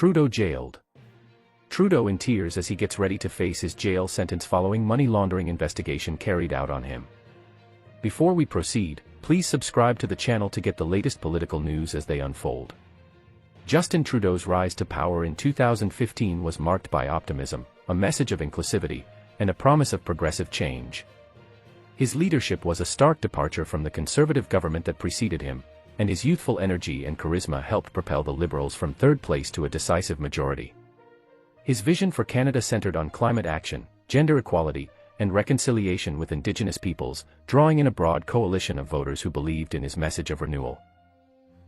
Trudeau jailed. Trudeau in tears as he gets ready to face his jail sentence following money laundering investigation carried out on him. Before we proceed, please subscribe to the channel to get the latest political news as they unfold. Justin Trudeau's rise to power in 2015 was marked by optimism, a message of inclusivity, and a promise of progressive change. His leadership was a stark departure from the conservative government that preceded him, and his youthful energy and charisma helped propel the Liberals from third place to a decisive majority. His vision for Canada centered on climate action, gender equality, and reconciliation with Indigenous peoples, drawing in a broad coalition of voters who believed in his message of renewal.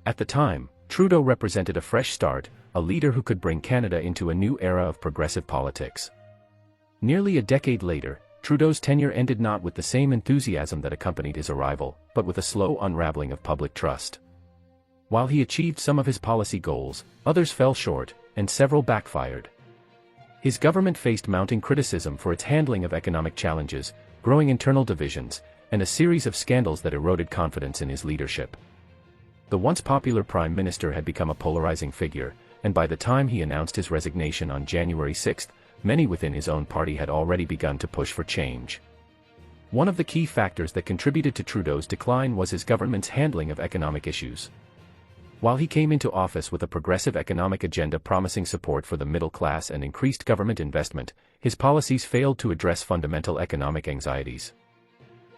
At the time, Trudeau represented a fresh start, a leader who could bring Canada into a new era of progressive politics. Nearly a decade later, Trudeau's tenure ended not with the same enthusiasm that accompanied his arrival, but with a slow unraveling of public trust. While he achieved some of his policy goals, others fell short, and several backfired. His government faced mounting criticism for its handling of economic challenges, growing internal divisions, and a series of scandals that eroded confidence in his leadership. The once popular Prime Minister had become a polarizing figure, and by the time he announced his resignation on January 6, many within his own party had already begun to push for change. One of the key factors that contributed to Trudeau's decline was his government's handling of economic issues. While he came into office with a progressive economic agenda promising support for the middle class and increased government investment, his policies failed to address fundamental economic anxieties.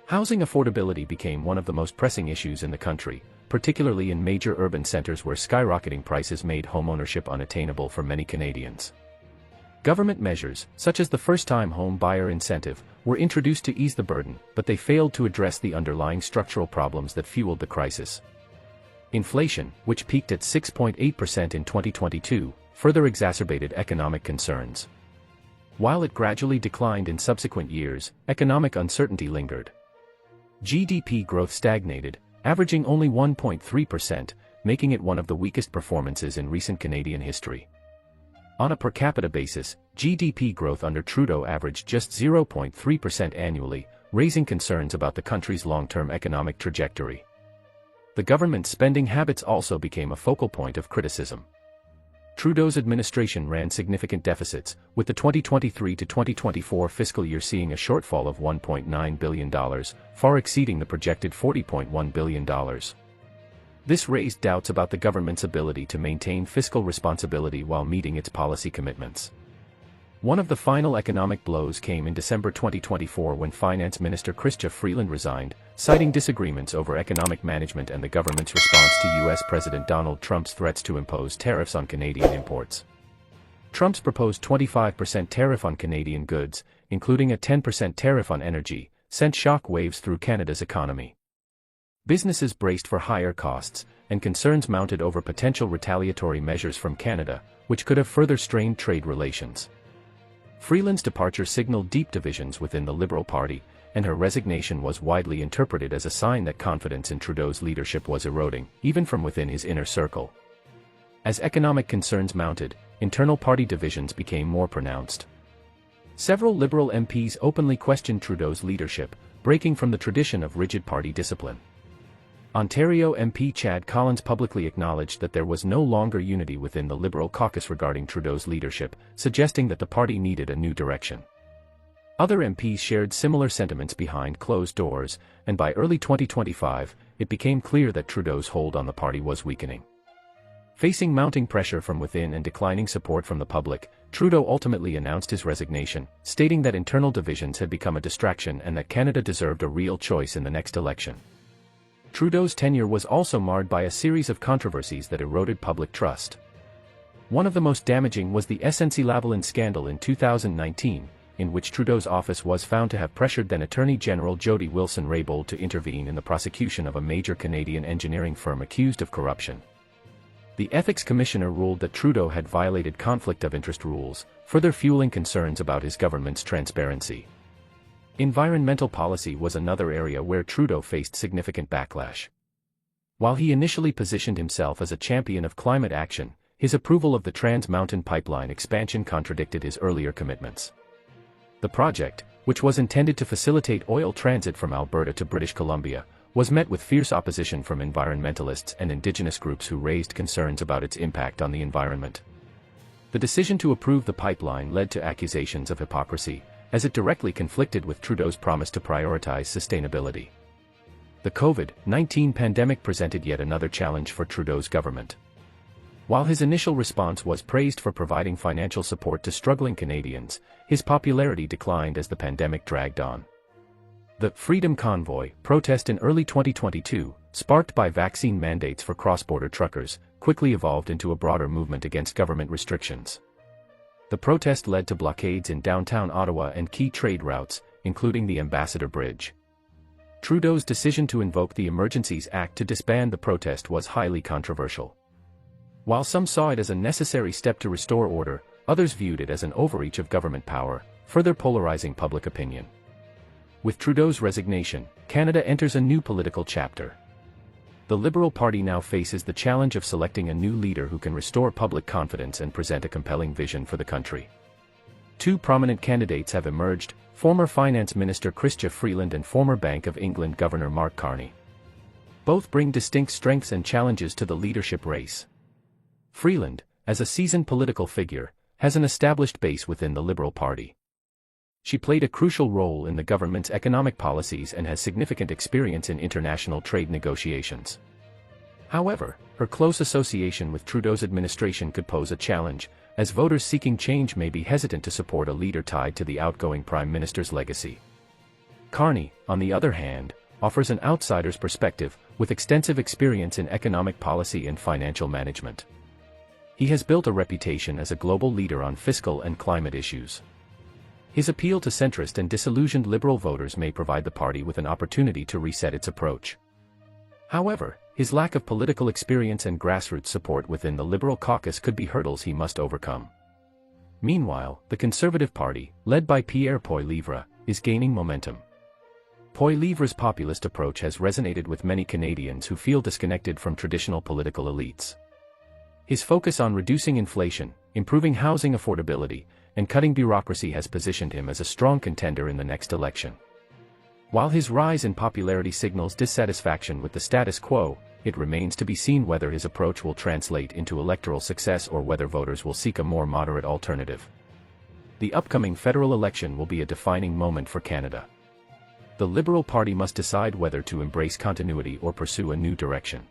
Housing affordability became one of the most pressing issues in the country, particularly in major urban centers where skyrocketing prices made homeownership unattainable for many Canadians. Government measures, such as the first-time home buyer incentive, were introduced to ease the burden, but they failed to address the underlying structural problems that fueled the crisis. Inflation, which peaked at 6.8% in 2022, further exacerbated economic concerns. While it gradually declined in subsequent years, economic uncertainty lingered. GDP growth stagnated, averaging only 1.3%, making it one of the weakest performances in recent Canadian history. On a per capita basis, GDP growth under Trudeau averaged just 0.3% annually, raising concerns about the country's long-term economic trajectory. The government's spending habits also became a focal point of criticism. Trudeau's administration ran significant deficits, with the 2023 to 2024 fiscal year seeing a shortfall of $1.9 billion, far exceeding the projected $40.1 billion. This raised doubts about the government's ability to maintain fiscal responsibility while meeting its policy commitments. One of the final economic blows came in December 2024 when Finance Minister Chrystia Freeland resigned, citing disagreements over economic management and the government's response to U.S. President Donald Trump's threats to impose tariffs on Canadian imports. Trump's proposed 25% tariff on Canadian goods, including a 10% tariff on energy, sent shock waves through Canada's economy. Businesses braced for higher costs, and concerns mounted over potential retaliatory measures from Canada, which could have further strained trade relations. Freeland's departure signaled deep divisions within the Liberal Party, and her resignation was widely interpreted as a sign that confidence in Trudeau's leadership was eroding, even from within his inner circle. As economic concerns mounted, internal party divisions became more pronounced. Several Liberal MPs openly questioned Trudeau's leadership, breaking from the tradition of rigid party discipline. Ontario MP Chad Collins publicly acknowledged that there was no longer unity within the Liberal caucus regarding Trudeau's leadership, suggesting that the party needed a new direction. Other MPs shared similar sentiments behind closed doors, and by early 2025, it became clear that Trudeau's hold on the party was weakening. Facing mounting pressure from within and declining support from the public, Trudeau ultimately announced his resignation, stating that internal divisions had become a distraction and that Canada deserved a real choice in the next election. Trudeau's tenure was also marred by a series of controversies that eroded public trust. One of the most damaging was the SNC-Lavalin scandal in 2019, in which Trudeau's office was found to have pressured then Attorney General Jody Wilson-Raybould to intervene in the prosecution of a major Canadian engineering firm accused of corruption. The Ethics Commissioner ruled that Trudeau had violated conflict of interest rules, further fueling concerns about his government's transparency. Environmental policy was another area where Trudeau faced significant backlash. While he initially positioned himself as a champion of climate action, his approval of the Trans Mountain Pipeline expansion contradicted his earlier commitments. The project, which was intended to facilitate oil transit from Alberta to British Columbia, was met with fierce opposition from environmentalists and Indigenous groups who raised concerns about its impact on the environment. The decision to approve the pipeline led to accusations of hypocrisy, as it directly conflicted with Trudeau's promise to prioritize sustainability. The COVID-19 pandemic presented yet another challenge for Trudeau's government. While his initial response was praised for providing financial support to struggling Canadians, his popularity declined as the pandemic dragged on. The Freedom Convoy protest in early 2022, sparked by vaccine mandates for cross-border truckers, quickly evolved into a broader movement against government restrictions. The protest led to blockades in downtown Ottawa and key trade routes, including the Ambassador Bridge. Trudeau's decision to invoke the Emergencies Act to disband the protest was highly controversial. While some saw it as a necessary step to restore order, others viewed it as an overreach of government power, further polarizing public opinion. With Trudeau's resignation, Canada enters a new political chapter. The Liberal Party now faces the challenge of selecting a new leader who can restore public confidence and present a compelling vision for the country. Two prominent candidates have emerged: former Finance Minister Chrystia Freeland and former Bank of England Governor Mark Carney. Both bring distinct strengths and challenges to the leadership race. Freeland, as a seasoned political figure, has an established base within the Liberal Party. She played a crucial role in the government's economic policies and has significant experience in international trade negotiations. However, her close association with Trudeau's administration could pose a challenge, as voters seeking change may be hesitant to support a leader tied to the outgoing Prime Minister's legacy. Carney, on the other hand, offers an outsider's perspective, with extensive experience in economic policy and financial management. He has built a reputation as a global leader on fiscal and climate issues. His appeal to centrist and disillusioned Liberal voters may provide the party with an opportunity to reset its approach. However, his lack of political experience and grassroots support within the Liberal caucus could be hurdles he must overcome. Meanwhile, the Conservative Party, led by Pierre Poilievre, is gaining momentum. Poilievre's populist approach has resonated with many Canadians who feel disconnected from traditional political elites. His focus on reducing inflation, improving housing affordability, and cutting bureaucracy has positioned him as a strong contender in the next election. While his rise in popularity signals dissatisfaction with the status quo, it remains to be seen whether his approach will translate into electoral success or whether voters will seek a more moderate alternative. The upcoming federal election will be a defining moment for Canada. The Liberal Party must decide whether to embrace continuity or pursue a new direction.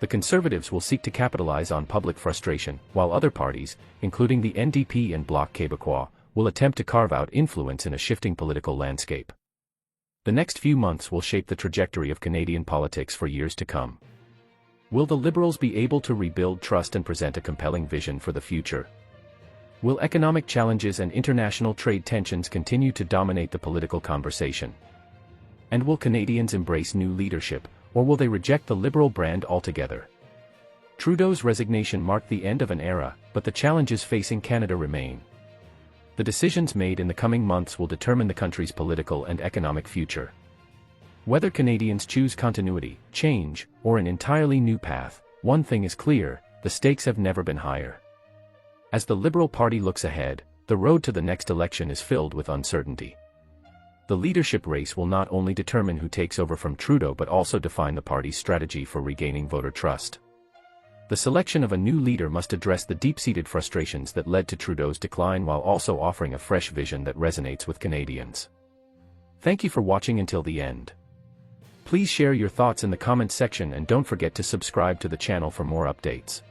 The Conservatives will seek to capitalize on public frustration, while other parties, including the NDP and Bloc Québécois, will attempt to carve out influence in a shifting political landscape. The next few months will shape the trajectory of Canadian politics for years to come. Will the Liberals be able to rebuild trust and present a compelling vision for the future? Will economic challenges and international trade tensions continue to dominate the political conversation? And will Canadians embrace new leadership, or will they reject the Liberal brand altogether? Trudeau's resignation marked the end of an era, but the challenges facing Canada remain. The decisions made in the coming months will determine the country's political and economic future. Whether Canadians choose continuity, change, or an entirely new path, one thing is clear: the stakes have never been higher. As the Liberal Party looks ahead, the road to the next election is filled with uncertainty. The leadership race will not only determine who takes over from Trudeau but also define the party's strategy for regaining voter trust. The selection of a new leader must address the deep-seated frustrations that led to Trudeau's decline while also offering a fresh vision that resonates with Canadians. Thank you for watching until the end. Please share your thoughts in the comments section and don't forget to subscribe to the channel for more updates.